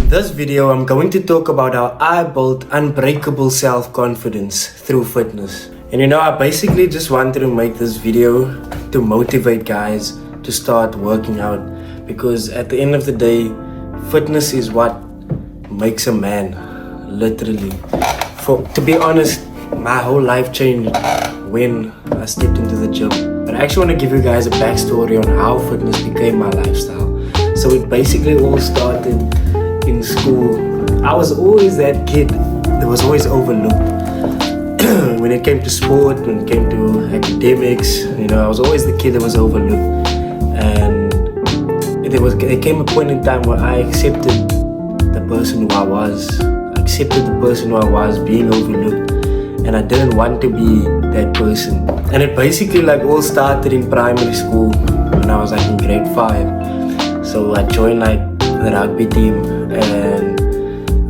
In this video, I'm going to talk about how I built unbreakable self-confidence through fitness. And I basically just wanted to make this video to motivate guys to start working out, because at the end of the day, fitness is what makes a man, literally. To be honest, my whole life changed when I stepped into the gym. But I actually want to give you guys a backstory on how fitness became my lifestyle. So it basically all started in school. I was always that kid that was always overlooked. When it came to sport, when it came to academics, I was always the kid that was overlooked. And there came a point in time where I accepted the person who I was. I accepted the person who I was, being overlooked. And I didn't want to be that person. And it basically all started in primary school when I was in grade 5. So I joined the rugby team, and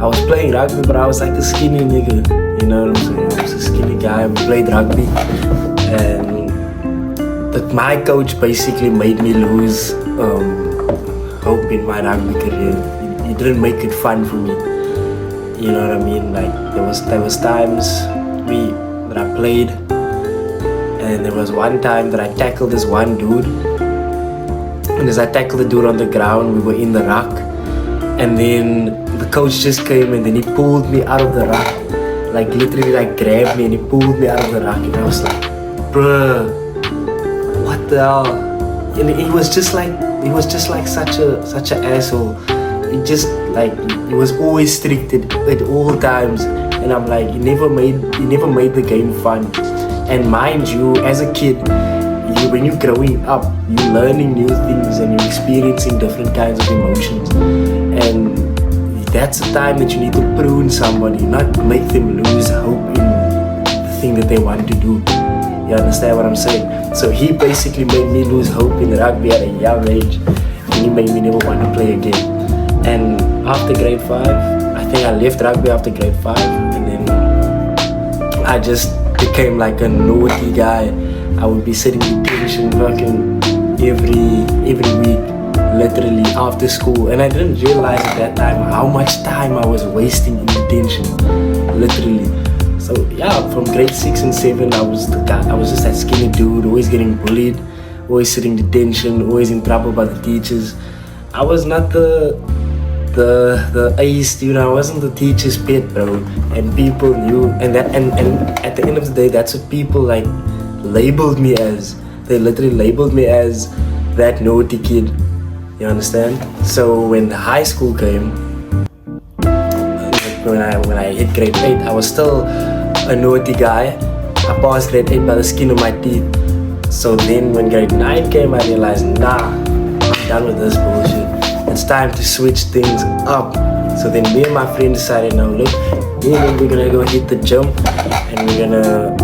I was playing rugby, but I was a skinny nigga, you know what I'm saying? I was a skinny guy. We played rugby, and my coach basically made me lose hope in my rugby career. He didn't make it fun for me, you know what I mean? There was times that I played, and there was one time that I tackled this one dude, and as I tackled the dude on the ground, we were in the ruck, and then the coach just came and then he pulled me out of the ruck, literally grabbed me and he pulled me out of the ruck, and I was like, bruh, what the hell? And he was just such an asshole. He was always strict at all times, and I'm he never made the game fun. And mind you, as a kid, when you're growing up, you're learning new things and you're experiencing different kinds of emotions, and that's the time that you need to prune somebody, not make them lose hope in the thing that they want to do. You understand what I'm saying? So he basically made me lose hope in rugby at a young age, and he made me never want to play again. And after grade 5, I think I left rugby after grade 5, and then I just became a naughty guy. I would be sitting in detention working every week, literally after school, and I didn't realize at that time how much time I was wasting in detention, literally. So yeah, from grade 6 and 7, I was just that skinny dude, always getting bullied, always sitting in detention, always in trouble by the teachers. I was not the A student. I wasn't the teacher's pet, bro, and people knew, and at the end of the day, that's what people labeled me as. They literally labeled me as that naughty kid. You understand? So when high school came, when I hit grade 8, I was still a naughty guy. I passed grade 8 by the skin of my teeth. So then when grade 9 came, I realized, nah, I'm done with this bullshit. It's time to switch things up. So then me and my friend decided, now look, we're gonna go hit the gym, and we're gonna,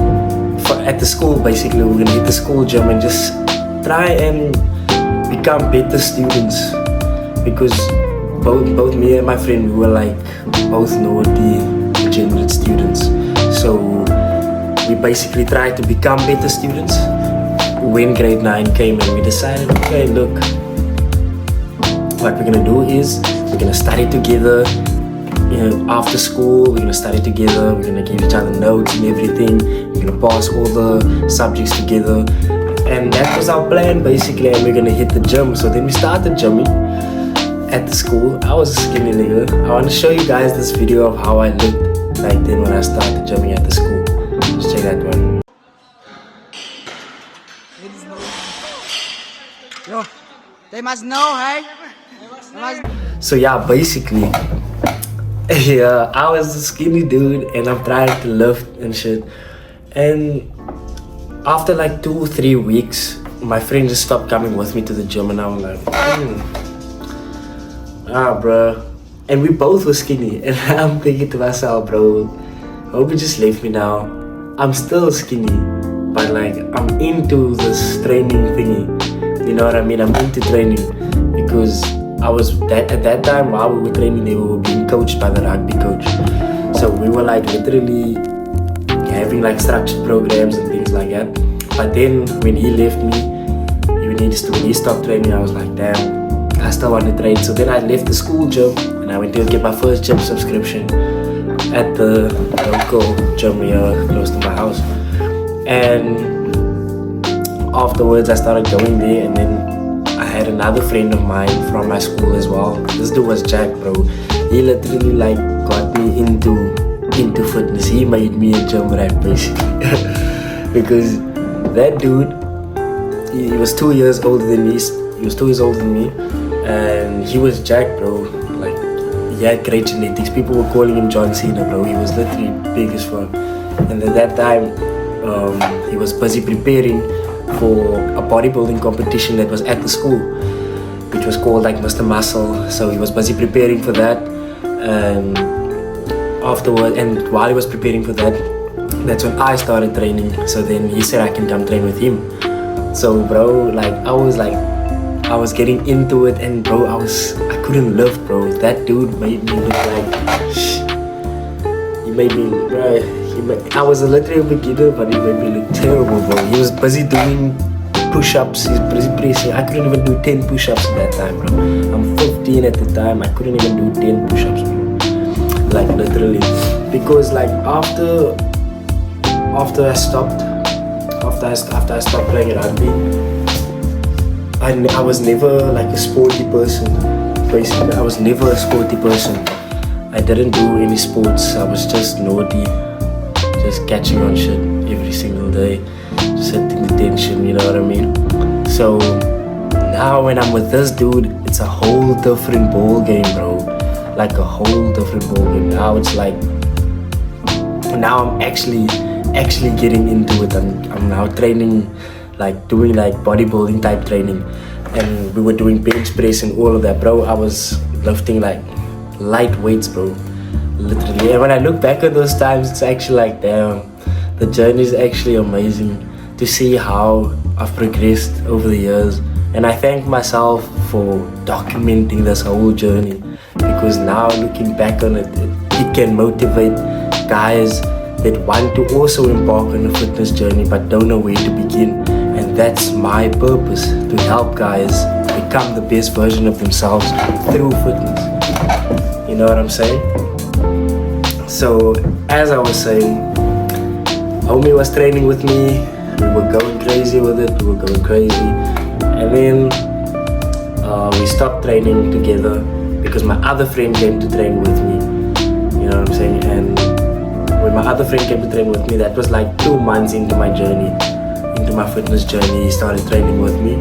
at the school basically, we're gonna hit the school gym and just try and become better students, because both me and my friend, we were both naughty, degenerate students. So we basically tried to become better students. When grade 9 came, and we decided, okay, look, what we're gonna do is we're gonna study together. After school, we're gonna study together. We're gonna give each other notes and everything. We're gonna pass all the subjects together, and that was our plan basically. And we're gonna hit the gym. So then we started gymming at the school. I was a skinny nigga. I want to show you guys this video of how I looked then when I started gymming at the school. Just check that one. Yo, they must know, hey? So yeah, basically, yeah, I was a skinny dude, and I'm trying to lift and shit. And after 2-3 weeks, my friend just stopped coming with me to the gym, and I was bruh. And we both were skinny, and I'm thinking to myself, bro, I hope he just left me now. I'm still skinny, but I'm into this training thingy. You know what I mean? I'm into training, because at that time while we were training, we were being coached by the rugby coach. So we were literally having structured programs and things like that. But then when he left me, when he stopped training, I was damn, I still want to train. So then I left the school gym and I went to get my first gym subscription at the local gym here close to my house. And afterwards I started going there, and then I had another friend of mine from my school as well. This dude was Jack, bro. He literally like got me into fitness. He made me a gym rat basically. Because that dude, he was 2 years older than me. He was 2 years older than me, and he was Jack, bro. Like, he had great genetics. People were calling him John Cena, bro. He was literally big as fuck. And at that time, he was busy preparing for a bodybuilding competition that was at the school, which was called like Mr. Muscle. So he was busy preparing for that, and afterward, and while he was preparing for that, that's when I started training. So then he said I can come train with him. So bro, like I was getting into it, and bro, I couldn't live, bro. That dude made me look like I was a literal beginner, but he made me look terrible, bro. He was busy doing push-ups, he's busy pressing. I couldn't even do 10 push-ups at that time, bro. I'm 15 at the time, I couldn't even do 10 push-ups, bro. Like literally. Because like after I stopped playing rugby, I was never like a sporty person. Basically, I was never a sporty person. I didn't do any sports. I was just naughty, just catching on shit every single day, just hitting detention, you know what I mean? So now when I'm with this dude, it's a whole different ball game, bro. Like a whole different ball game. Now it's like, now I'm actually getting into it. I'm now training, like doing like bodybuilding type training, and we were doing bench press and all of that, bro. I was lifting like light weights, bro, literally. And when I look back at those times, it's actually like, damn, the journey is actually amazing to see how I've progressed over the years. And I thank myself for documenting this whole journey, because now looking back on it, it can motivate guys that want to also embark on a fitness journey but don't know where to begin. And that's my purpose, to help guys become the best version of themselves through fitness. You know what I'm saying? So as I was saying, homie was training with me. We were going crazy with it. And then we stopped training together because my other friend came to train with me. You know what I'm saying? And when my other friend came to train with me, that was like 2 months into my journey, into my fitness journey. He started training with me.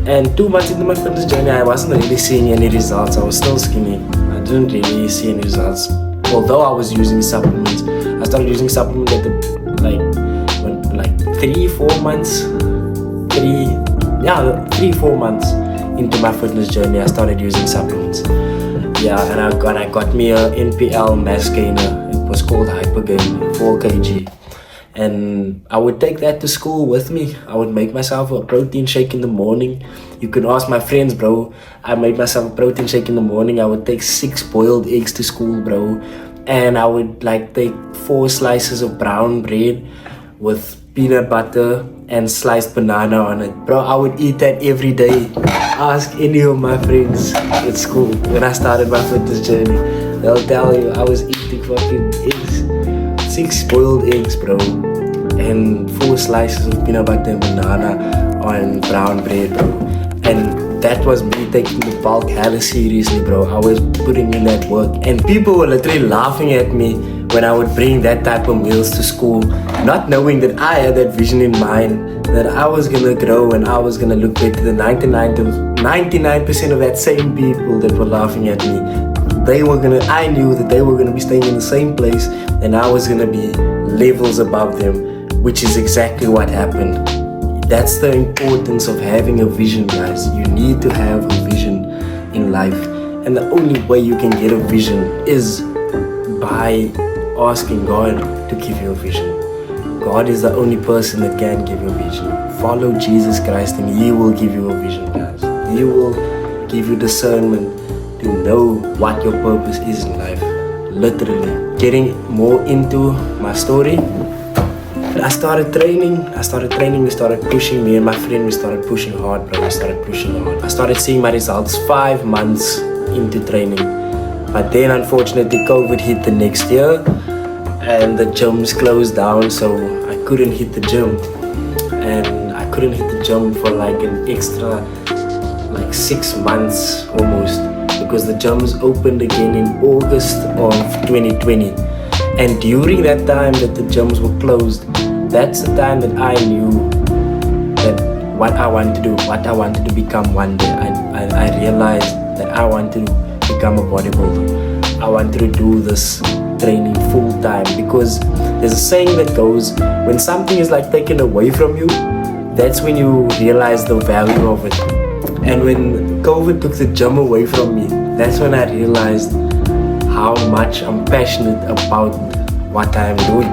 And 2 months into my fitness journey, I wasn't really seeing any results. I was still skinny. I didn't really see any results. Although I was using supplements. I started using supplements at like 3-4 months. 3-4 months into my fitness journey, I started using supplements. Yeah, and I got me a NPL mass gainer. It was called Hypergain, 4 kg. And I would take that to school with me. I would make myself a protein shake in the morning. You can ask my friends, bro. I made myself a protein shake in the morning. I would take 6 boiled eggs to school, bro. And I would like take 4 slices of brown bread with peanut butter and sliced banana on it. Bro, I would eat that every day. Ask any of my friends at school when I started my fitness journey. They'll tell you I was eating fucking eggs. 6 boiled eggs, bro, and 4 slices of peanut butter and banana on brown bread, bro. And that was me taking the bulk hella seriously, bro. I was putting in that work, and people were literally laughing at me when I would bring that type of meals to school, not knowing that I had that vision in mind, that I was gonna grow and I was gonna look better than 99% of that same people that were laughing at me. I knew that they were gonna be staying in the same place, and I was gonna be levels above them, which is exactly what happened. That's the importance of having a vision, guys. You need to have a vision in life, and the only way you can get a vision is by asking God to give you a vision. God is the only person that can give you a vision. Follow Jesus Christ and He will give you a vision, guys. He will give you discernment to know what your purpose is in life. Literally. Getting more into my story, I started training, we started pushing, me and my friend, we started pushing hard, bro. I started seeing my results 5 months into training. But then unfortunately COVID hit the next year and the gyms closed down, so I couldn't hit the gym. And I couldn't hit the gym for like an extra like 6 months almost, because the gyms opened again in August of 2020. And during that time that the gyms were closed, that's the time that I knew that what I wanted to do, what I wanted to become one day. I realized that I wanted to become a bodybuilder. I wanted to do this training full time, because there's a saying that goes, when something is like taken away from you, that's when you realize the value of it. And when COVID took the gym away from me, that's when I realized how much I'm passionate about what I'm doing.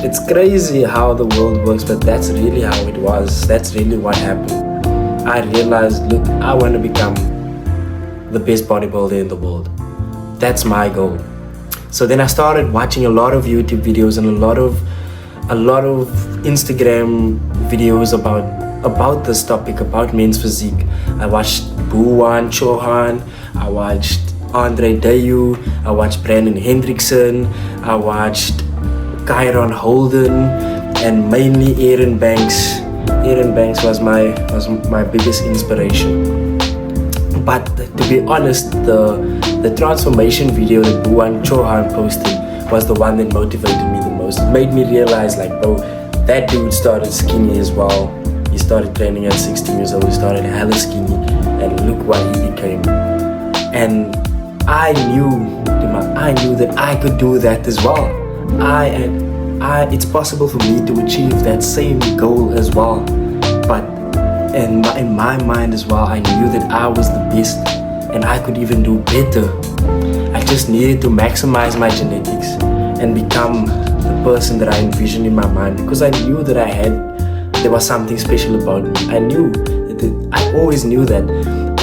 It's crazy how the world works, but that's really how it was. That's really what happened. I realized, look, I want to become the best bodybuilder in the world. That's my goal. So then I started watching a lot of YouTube videos and a lot of Instagram videos about this topic, about men's physique. I watched Buwan Chohan, I watched Andre Dayu, I watched Brandon Hendrickson, I watched Kyron Holden, and mainly Aaron Banks. Aaron Banks was my biggest inspiration. But to be honest, the transformation video that Buwan Chohan posted was the one that motivated me the most. It made me realize, like, bro, that dude started skinny as well. He started training at 16 years old. He started hella skinny, and look what he became. And I knew that I could do that as well. It's possible for me to achieve that same goal as well. But in my mind as well, I knew that I was the best and I could even do better. I just needed to maximize my genetics and become the person that I envisioned in my mind, because I knew that there was something special about me. I always knew that,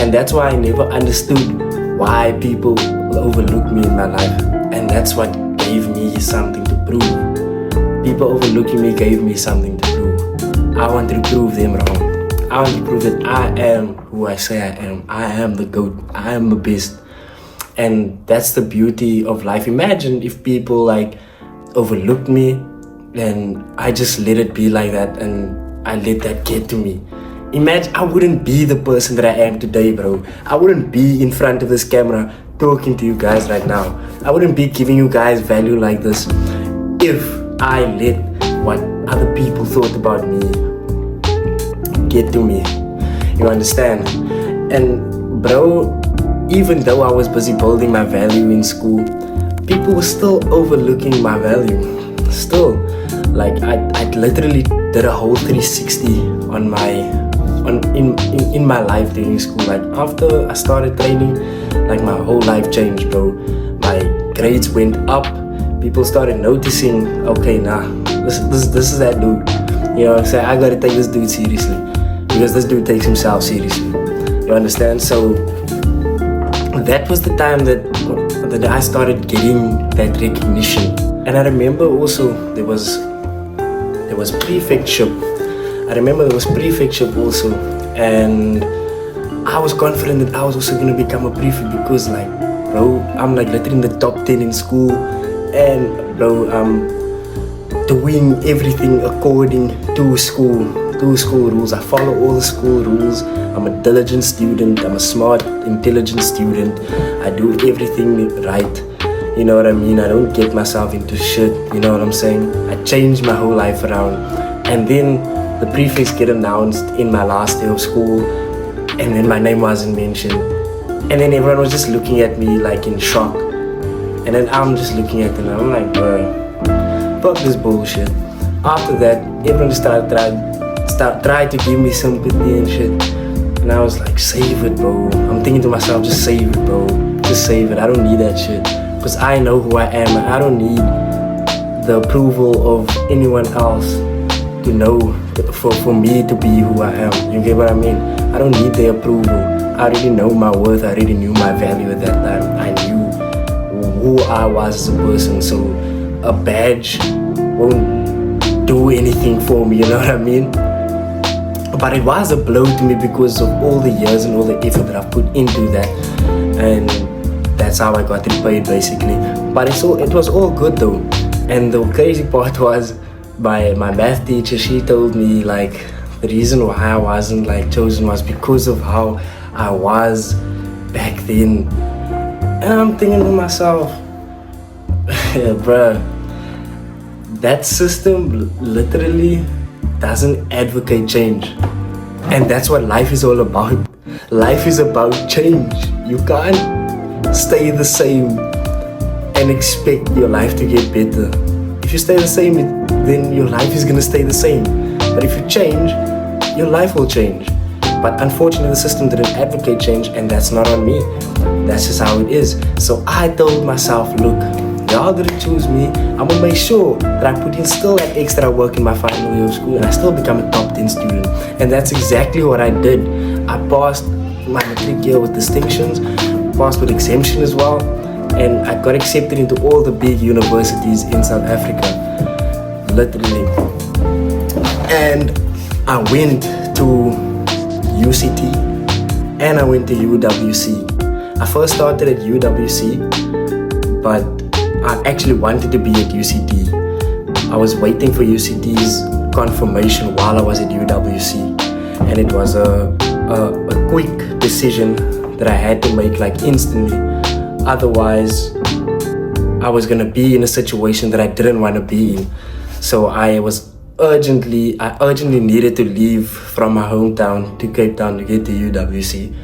and that's why I never understood why people overlook me in my life. And that's what gave me something to prove. People overlooking me gave me something to prove. I wanted to prove them wrong. I want to prove that I am who I say I am. I am the GOAT. I am the best. And that's the beauty of life. Imagine if people like overlooked me and I just let it be like that, and I let that get to me. Imagine I wouldn't be the person that I am today, bro. I wouldn't be in front of this camera talking to you guys right now. I wouldn't be giving you guys value like this if I let what other people thought about me get to me. You understand? And bro, even though I was busy building my value in school, people were still overlooking my value. Still, like I literally did a whole 360 in my life during school. Like after I started training, like my whole life changed, bro. My grades went up. People started noticing, okay, this is that dude. You know what I'm saying? I gotta take this dude seriously, because this dude takes himself seriously. You understand? So that was the time that I started getting that recognition. And I remember also there was prefectship. I remember there was prefectship also, and I was confident that I was also gonna become a prefect, because like, bro, I'm like literally in the top 10 in school, and bro, I'm doing everything according to school rules. I follow all the school rules. I'm a diligent student. I'm a smart, intelligent student. I do everything right. You know what I mean? I don't get myself into shit. You know what I'm saying? I changed my whole life around. And then the prefects get announced in my last day of school, and then my name wasn't mentioned. And then everyone was just looking at me like in shock. And then I'm just looking at them and I'm like, bro, fuck this bullshit. After that, everyone started trying to give me sympathy and shit. And I was like, save it, bro. I'm thinking to myself, just save it, bro. Just save it. I don't need that shit. Because I know who I am, and I don't need the approval of anyone else to know, for me to be who I am. You get what I mean? I don't need their approval. I already know my worth. I already knew my value at that time. I knew who I was as a person. So a badge won't do anything for me, you know what I mean? But it was a blow to me because of all the years and all the effort that I've put into that. And that's that's how I got repaid basically. But it was all good though. And the crazy part was my math teacher, she told me like the reason why I wasn't like chosen was because of how I was back then. And I'm thinking to myself, bruh, that system literally doesn't advocate change. And that's what life is all about. Life is about change. You can't stay the same and expect your life to get better. If you stay the same, then your life is gonna stay the same. But if you change, your life will change. But unfortunately, the system didn't advocate change, and that's not on me. That's just how it is. So I told myself, look, y'all didn't choose me. I'm gonna make sure that I put in still that extra work in my final year of school, and I still become a top 10 student. And that's exactly what I did. I passed my matric year with distinctions, passed with exemption as well, and I got accepted into all the big universities in South Africa, literally. And I went to UCT and I went to UWC. I first started at UWC, but I actually wanted to be at UCT. I was waiting for UCT's confirmation while I was at UWC, and it was a quick decision that I had to make like instantly. Otherwise, I was gonna be in a situation that I didn't want to be in. So I urgently needed to leave from my hometown to Cape Town to get to UWC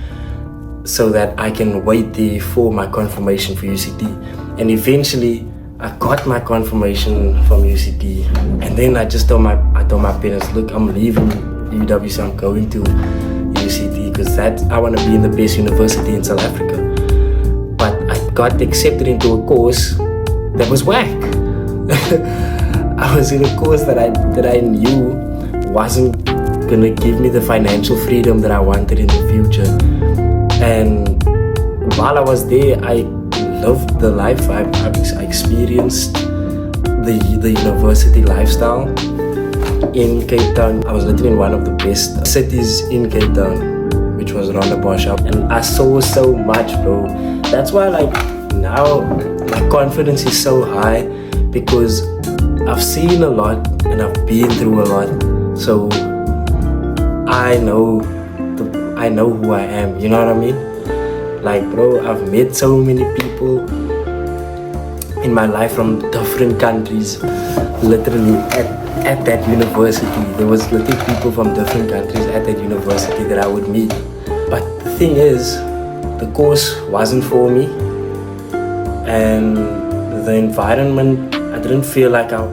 so that I can wait there for my confirmation for UCT. And eventually I got my confirmation from UCT, and then I told my parents, look, I'm leaving UWC, I'm going to UCT because I want to be in the best university in South Africa. But I got accepted into a course that was whack. I was in a course that I knew wasn't gonna give me the financial freedom that I wanted in the future. And while I was there, I loved the life. I experienced the university lifestyle in Cape Town. I was literally in one of the best cities in Cape Town, which was Rondebosch, and I saw so much, bro. That's why like now my confidence is so high, because I've seen a lot and I've been through a lot. So I know who I am, you know what I mean? Like, bro, I've met so many people in my life from different countries. Literally at that university, there was literally people from different countries at that university that I would meet. But the thing is, the course wasn't for me, and the environment, I didn't feel like I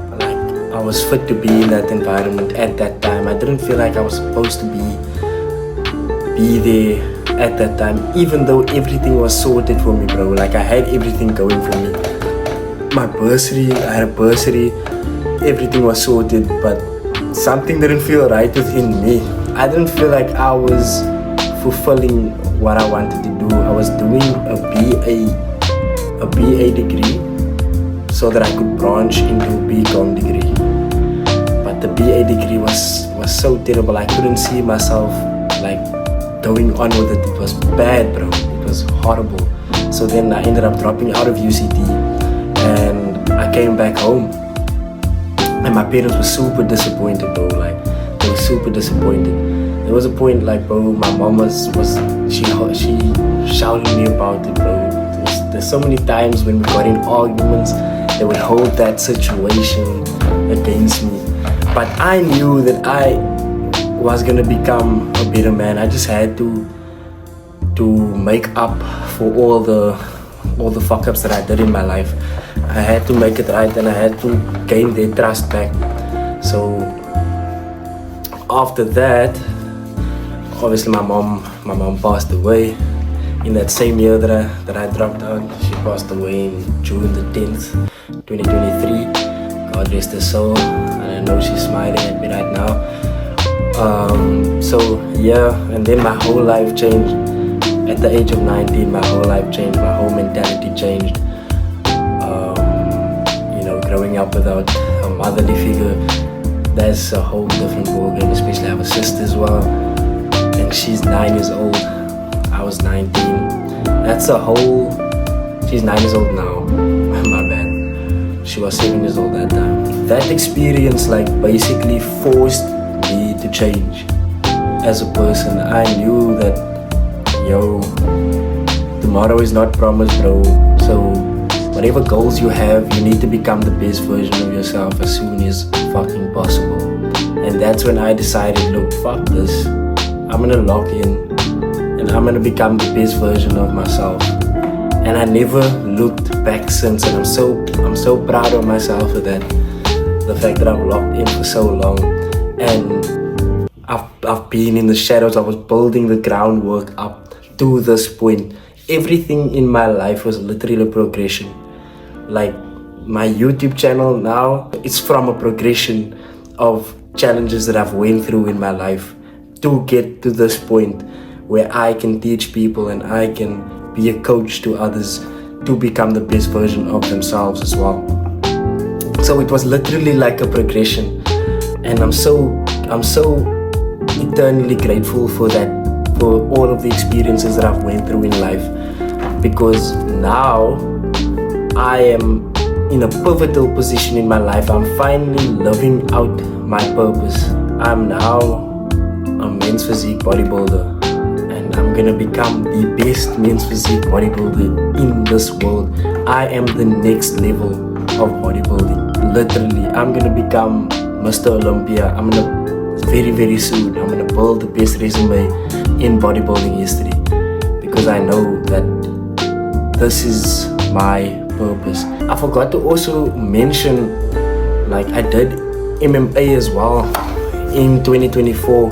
was fit to be in that environment at that time. I didn't feel like I was supposed to be there at that time, even though everything was sorted for me, bro. Like, I had everything going for me. My bursary, I had a bursary, everything was sorted, but something didn't feel right within me. I didn't feel like I was fulfilling what I wanted to do. I was doing a BA degree so that I could branch into a BCom degree. But the BA degree was so terrible. I couldn't see myself like going on with it. It was bad, bro. It was horrible. So then I ended up dropping out of UCT and I came back home. And my parents were super disappointed, bro. Like, they were super disappointed. There was a point, like, bro, my mom she shouted me about it, bro. There's so many times when we got in arguments, they would hold that situation against me. But I knew that I was gonna become a better man. I just had to make up for all the fuck-ups that I did in my life. I had to make it right, and I had to gain their trust back. So after that, obviously my mom passed away in that same year that I dropped out. She passed away in June the 10th, 2023. God rest her soul. And I know she's smiling at me right now. So yeah, and then my whole life changed. At the age of 19, my whole life changed. My whole mentality changed. Growing up without a motherly figure, that's a whole different ballgame. Especially I have a sister as well, and she's 9 years old. I was 19. That's a whole She's 9 years old now. My bad. She was 7 years old that time. That experience like basically forced me to change as a person. I knew that, yo, tomorrow is not promised, bro. So whatever goals you have, you need to become the best version of yourself as soon as fucking possible. And that's when I decided, look, fuck this. I'm gonna lock in and I'm gonna become the best version of myself. And I never looked back since, and I'm so proud of myself for that. The fact that I've locked in for so long, and I've been in the shadows. I was building the groundwork up to this point. Everything in my life was literally a progression. Like my YouTube channel now, it's from a progression of challenges that I've went through in my life to get to this point where I can teach people and I can be a coach to others to become the best version of themselves as well. So it was literally like a progression, and I'm so eternally grateful for that, for all of the experiences that I've went through in life, because now I am in a pivotal position in my life. I'm finally living out my purpose. I'm now a men's physique bodybuilder, and I'm gonna become the best men's physique bodybuilder in this world. I am the next level of bodybuilding. Literally, I'm gonna become Mr. Olympia. Very soon, I'm gonna build the best resume in bodybuilding history, because I know that this is my purpose. I forgot to also mention, like, I did MMA as well in 2024,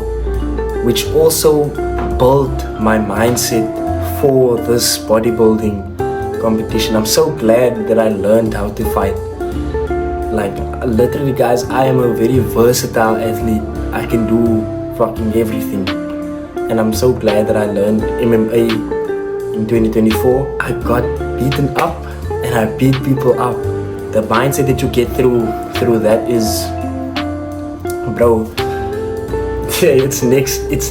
which also built my mindset for this bodybuilding competition. I'm so glad that I learned how to fight. Like, literally, guys, I am a very versatile athlete. I can do fucking everything, and I'm so glad that I learned MMA in 2024. I got beaten up and I beat people up. The mindset that you get through that is, bro, it's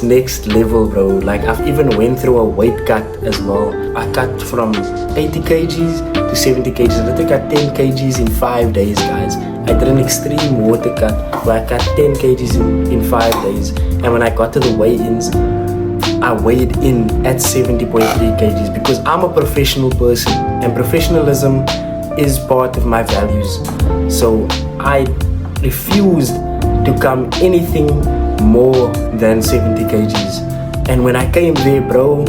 next level, bro. Like, I've even went through a weight cut as well. I cut from 80 kgs to 70 kgs. I literally cut 10 kgs in 5 days, guys. I did an extreme water cut where I cut 10 kgs in 5 days. And when I got to the weigh-ins, I weighed in at 70.3 kgs, because I'm a professional person and professionalism is part of my values. So I refused to come anything more than 70 kgs. And when I came there, bro,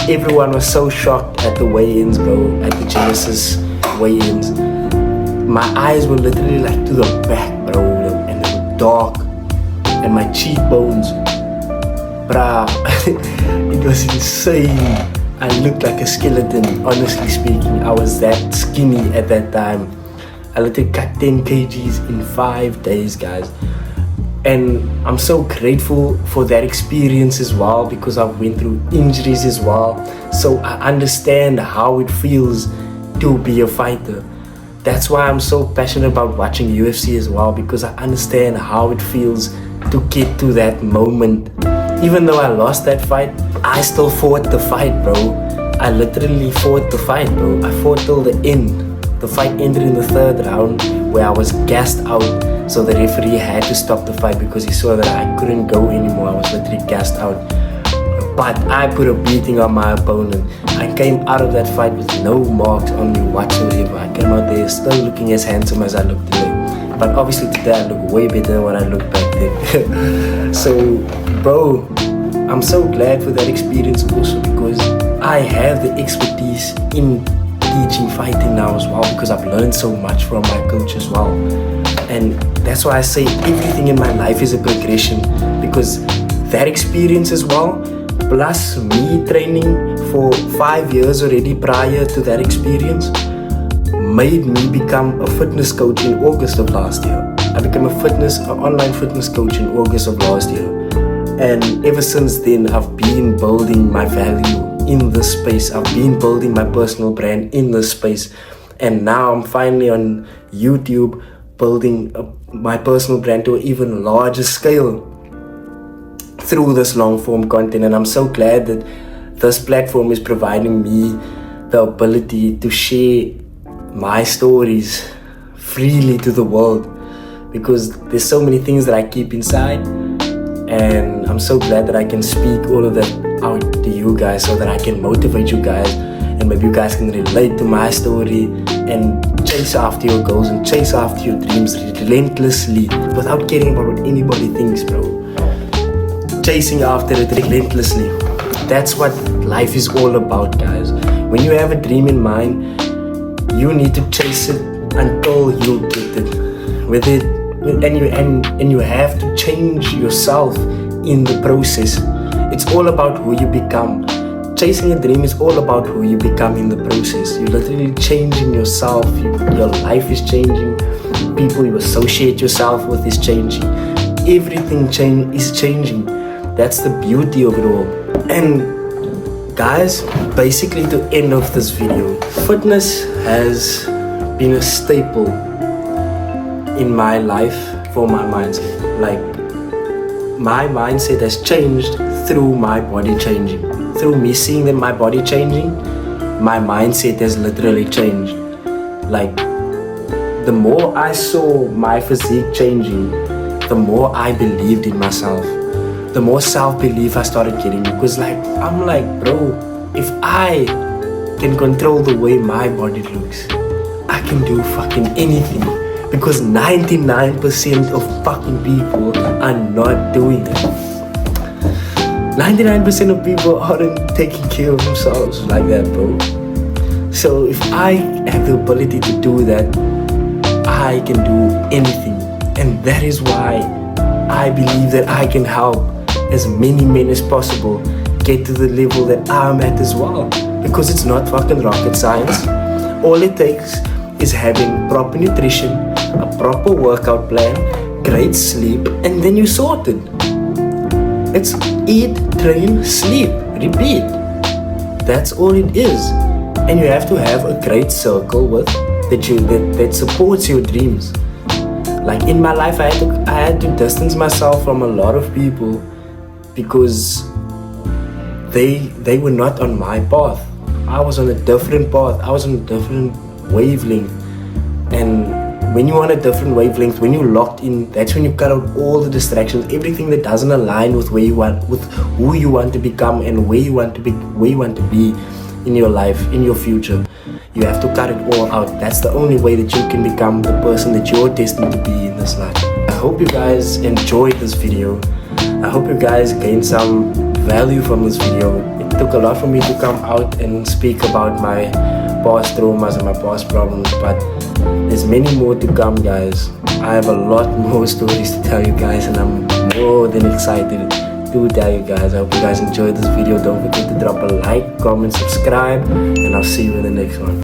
everyone was so shocked at the weigh-ins, bro, at the Genesis weigh-ins. My eyes were literally like to the back, bro, and they were dark, and my cheekbones, bruh, it was insane. I looked like a skeleton, honestly speaking. I was that skinny at that time. I literally cut 10 kgs in 5 days, guys. And I'm so grateful for that experience as well, because I've went through injuries as well. So I understand how it feels to be a fighter. That's why I'm so passionate about watching UFC as well, because I understand how it feels to get to that moment. Even though I lost that fight, I still fought the fight, bro. I literally fought the fight, bro. I fought till the end. The fight ended in the 3rd round where I was gassed out. So the referee had to stop the fight because he saw that I couldn't go anymore. I was literally gassed out. But I put a beating on my opponent. I came out of that fight with no marks on me whatsoever. I came out there still looking as handsome as I look today. But obviously today I look way better than what I looked back then. So, bro, I'm so glad for that experience also, because I have the expertise in teaching fighting now as well, because I've learned so much from my coach as well. And that's why I say everything in my life is a progression, because that experience as well, plus me training for 5 years already prior to that experience, made me become a fitness coach in August of last year. I became an online fitness coach in August of last year. And ever since then, I've been building my value in this space. I've been building my personal brand in this space. And now I'm finally on YouTube building my personal brand to an even larger scale through this long form content. And I'm so glad that this platform is providing me the ability to share my stories freely to the world, because there's so many things that I keep inside, and I'm so glad that I can speak all of that out to you guys so that I can motivate you guys, and maybe you guys can relate to my story and chase after your goals and chase after your dreams relentlessly without caring about what anybody thinks, bro. Chasing after it relentlessly. That's what life is all about, guys. When you have a dream in mind, you need to chase it until you get it. With it, and you have to change yourself in the process. It's all about who you become. Chasing a dream is all about who you become in the process. You're literally changing yourself. Your life is changing. People you associate yourself with is changing. Everything is changing. That's the beauty of it all. And guys, basically to end off this video, fitness has been a staple in my life for my mindset. Like, my mindset has changed through my body changing. Through me seeing that my body changing, my mindset has literally changed. Like, the more I saw my physique changing, the more I believed in myself. The more self-belief I started getting, because I'm like, bro, if I can control the way my body looks, I can do fucking anything, because 99% of fucking people are not doing it. 99% of people aren't taking care of themselves like that, bro. So if I have the ability to do that, I can do anything. And that is why I believe that I can help as many men as possible get to the level that I'm at as well. Because it's not fucking rocket science. All it takes is having proper nutrition, a proper workout plan, great sleep, and then you're sorted. It's eat, train, sleep, repeat. That's all it is. And you have to have a great circle with that supports your dreams. Like in my life, I had to distance myself from a lot of people because they were not on my path. I was on a different path. I was on a different wavelength. And when you're on a different wavelength, when you're locked in, that's when you cut out all the distractions, everything that doesn't align with where you want, with who you want to become and where you want to be in your life, in your future. You have to cut it all out. That's the only way that you can become the person that you're destined to be in this life. I hope you guys enjoyed this video. I hope you guys gained some value from this video. It took a lot for me to come out and speak about my past traumas and my past problems, but there's many more to come, guys. I have a lot more stories to tell you guys, and I'm more than excited to tell you guys. I hope you guys enjoyed this video. Don't forget to drop a like, comment, subscribe, and I'll see you in the next one.